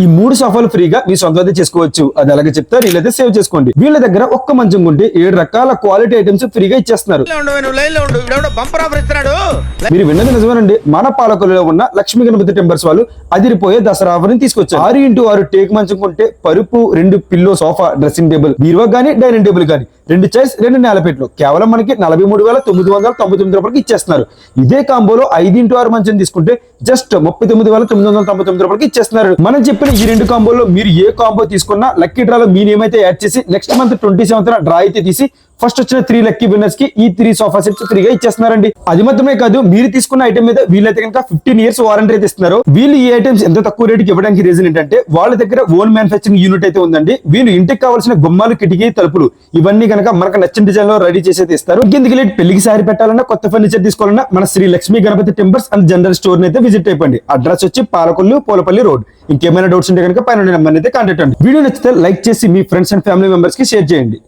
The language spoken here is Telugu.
ఈ 3 సోఫాలు ఫ్రీగా మీ సొంతం చేసుకోవచ్చు. అది అలాగే చెప్తారు, వీళ్ళైతే సేవ్ చేసుకోండి. వీళ్ళ దగ్గర ఒక్క మంచం కొంటే 7 రకాల క్వాలిటీ ఐటమ్స్ ఫ్రీగా ఇచ్చేస్తున్నారు. మీరు విన్నది నిజమేనండి. మన పాలకొల్లులో ఉన్న లక్ష్మీ గణపతి టెంబర్స్ వాళ్ళు అదిరిపోయే దసరా ఆఫర్ ని తీసుకొచ్చారు. 6x6 టేక్ మంచం కొంటే పరుపు, 2 పిల్లో, సోఫా, డ్రెస్సింగ్ టేబుల్, బీరువా గానీ డైనింగ్ టేబుల్ గానీ 2 చైర్స్, 2 నేలపెట్లు కేవలం మనకి 43,999 రూపాయలకి ఇచ్చేస్తున్నారు. ఇదే కాంబోలో 5x6 మంచం తీసుకుంటే జస్ట్ 39,999 రూపాయలకి ఇచ్చేస్తున్నారు. మనం చెప్పిన ఈ 2 కాంబోలో మీరు ఏ కాంబో తీసుకున్నా లక్కీ డ్రాలో మీ నేమ్ అయితే యాడ్ చేసి నెక్స్ట్ మంత్ 27th డ్రా అయితే తీసి ఫస్ట్ వచ్చిన 3 లక్కీ విన్నర్స్ కి ఈ 3 సోఫా సెట్స్ ఫ్రీగా ఇచ్చేస్తున్నారండి. అది మాత్రమే కాదు, మీరు తీసుకున్న ఐటమ్ మీద వీళ్ళైతే కనుక 15 years వారంటీ అయితే ఇస్తున్నారు. వీళ్ళు ఈ ఐటమ్స్ ఎంత తక్కువ రేటుకి ఇవ్వడానికి రీజన్ ఏంటంటే వాళ్ళ దగ్గర ఓన్ మ్యానుఫ్యాక్చరింగ్ యూనిట్ అయితే ఉందండి. వీళ్ళు ఇంటికి కావాల్సిన గుమ్మాలు, కిటికీ, తలుపులు ఇవన్నీ కనుక మనకు నచ్చిన డిజైన్ లో రెడీ చేసి ఇస్తారు. ఇంకెందుకు లేట్, పెళ్లికి సారీ పెట్టాలన్నా, కొత్త ఫర్నిచర్ తీసుకోవాలన్నా మన Sri Lakshmi Ganapathi timbers and general store అయితే విజిట్ అయిపోండి. అడ్రస్ వచ్చి పాలకొల్లు, పోలపల్లి రోడ్. ఇంకేమైనా డౌట్స్ ఉంటే కనుక పైన నెంబర్ అయితే కాంటాక్ట్ అండి. వీడియో నచ్చితే లైక్ చేసి మీ ఫ్రెండ్స్ అండ్ ఫ్యామిలీ మెంబర్స్ కి షేర్ చేయండి.